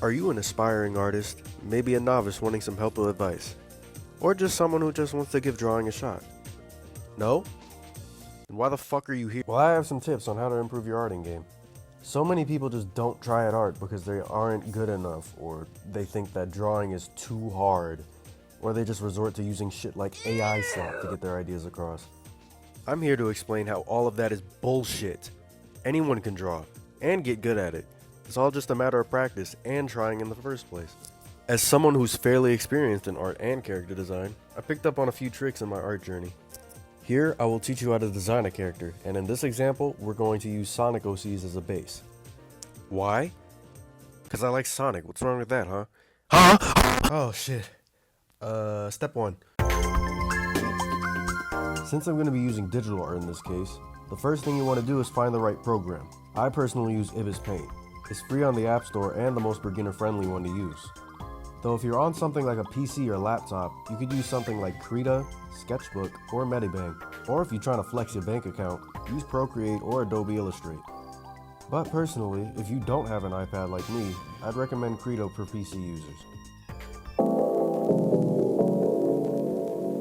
Are you an aspiring artist, maybe a novice wanting some helpful advice, or just someone who just wants to give drawing a shot? No? Then why the fuck are you here? Well, I have some tips on how to improve your arting game. So many people just don't try at art because they aren't good enough, or they think that drawing is too hard, or they just resort to using shit like AI slop to get their ideas across. I'm here to explain how all of that is bullshit. Anyone can draw, and get good at it. It's all just a matter of practice and trying in the first place. As someone who's fairly experienced in art and character design, I picked up on a few tricks in my art journey. Here, I will teach you how to design a character, and in this example, we're going to use Sonic OCs as a base. Why? Because I like Sonic. What's wrong with that, huh? Oh, shit. Step 1. Since I'm going to be using digital art in this case, the first thing you want to do is find the right program. I personally use Ibis Paint. It's free on the App Store and the most beginner-friendly one to use. Though if you're on something like a PC or laptop, you could use something like Krita, Sketchbook, or Medibang. Or if you're trying to flex your bank account, use Procreate or Adobe Illustrate. But personally, if you don't have an iPad like me, I'd recommend Krita for PC users.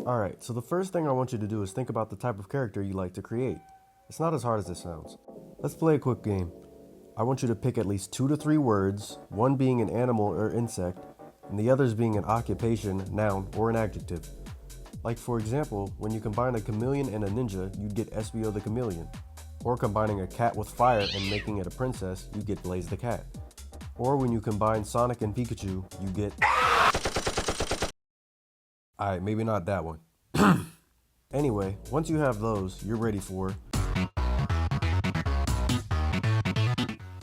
Alright, so the first thing I want you to do is think about the type of character you like to create. It's not as hard as it sounds. Let's play a quick game. I want you to pick at least 2 to 3 words, one being an animal or insect, and the others being an occupation, noun, or an adjective. Like for example, when you combine a chameleon and a ninja, you'd get SBO the chameleon. Or combining a cat with fire and making it a princess, you get Blaze the cat. Or when you combine Sonic and Pikachu, you get... Alright, maybe not that one. Anyway, once you have those, you're ready for...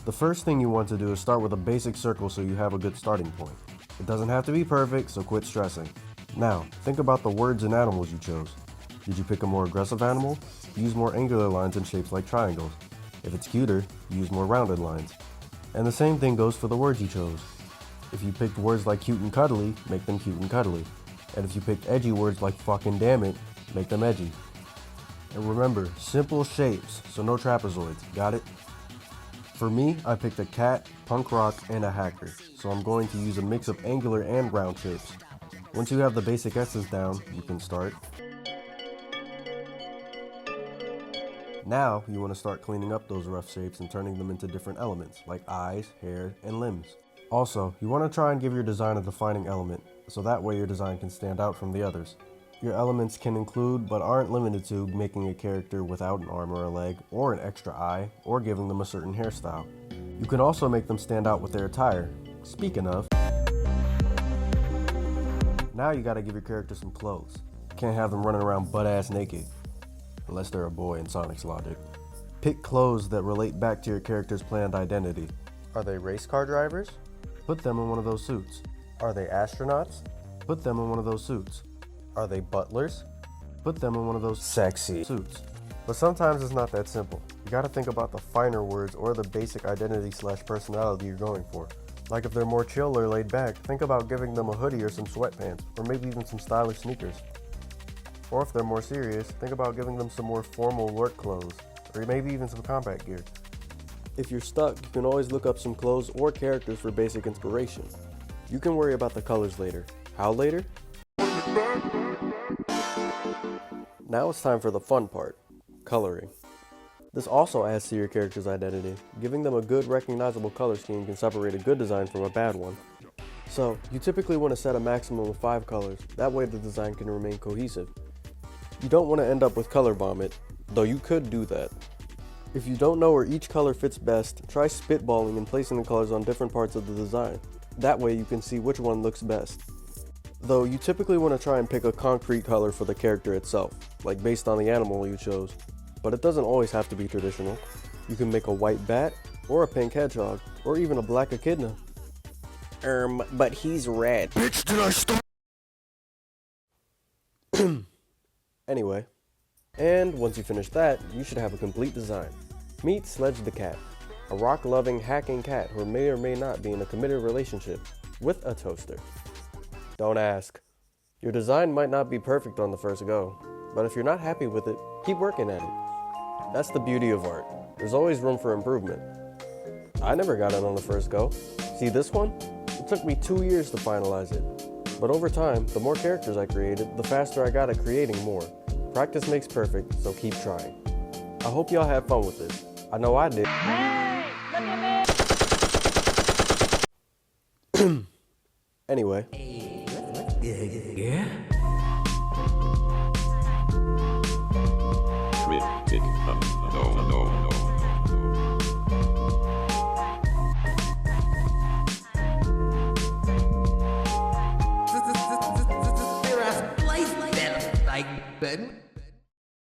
The first thing you want to do is start with a basic circle so you have a good starting point. It doesn't have to be perfect, so quit stressing. Now, think about the words and animals you chose. Did you pick a more aggressive animal? Use more angular lines and shapes like triangles. If it's cuter, use more rounded lines. And the same thing goes for the words you chose. If you picked words like cute and cuddly, make them cute and cuddly. And if you picked edgy words like fucking damn it, make them edgy. And remember, simple shapes, so no trapezoids, got it? For me, I picked a cat, punk rock, and a hacker, so I'm going to use a mix of angular and round shapes. Once you have the basic essence down, you can start. Now, you want to start cleaning up those rough shapes and turning them into different elements, like eyes, hair, and limbs. Also, you want to try and give your design a defining element, so that way your design can stand out from the others. Your elements can include, but aren't limited to, making a character without an arm or a leg, or an extra eye, or giving them a certain hairstyle. You can also make them stand out with their attire. Speaking of, now you gotta give your character some clothes. Can't have them running around butt-ass naked. Unless they're a boy in Sonic's logic. Pick clothes that relate back to your character's planned identity. Are they race car drivers? Put them in one of those suits. Are they astronauts? Put them in one of those suits. Are they butlers? Put them in one of those sexy suits. But sometimes it's not that simple. You gotta think about the finer words or the basic identity/personality you're going for. Like if they're more chill or laid back, think about giving them a hoodie or some sweatpants, or maybe even some stylish sneakers. Or if they're more serious, think about giving them some more formal work clothes, or maybe even some combat gear. If you're stuck, you can always look up some clothes or characters for basic inspiration. You can worry about the colors later. How later? Now it's time for the fun part, coloring. This also adds to your character's identity. Giving them a good recognizable color scheme can separate a good design from a bad one. So, you typically want to set a maximum of 5 colors, that way the design can remain cohesive. You don't want to end up with color vomit, though you could do that. If you don't know where each color fits best, try spitballing and placing the colors on different parts of the design. That way you can see which one looks best. Though you typically want to try and pick a concrete color for the character itself, like based on the animal you chose. But it doesn't always have to be traditional. You can make a white bat, or a pink hedgehog, or even a black echidna. But he's red. Bitch, did I stop? Anyway. And once you finish that, you should have a complete design. Meet Sledge the Cat, a rock-loving, hacking cat who may or may not be in a committed relationship with a toaster. Don't ask. Your design might not be perfect on the first go, but if you're not happy with it, keep working at it. That's the beauty of art. There's always room for improvement. I never got it on the first go. See this one? It took me 2 years to finalize it. But over time, the more characters I created, the faster I got at creating more. Practice makes perfect, so keep trying. I hope y'all have fun with this. I know I did. Hey, look at me! Anyway. Yeah? Cryptic. No. There are slice that like button.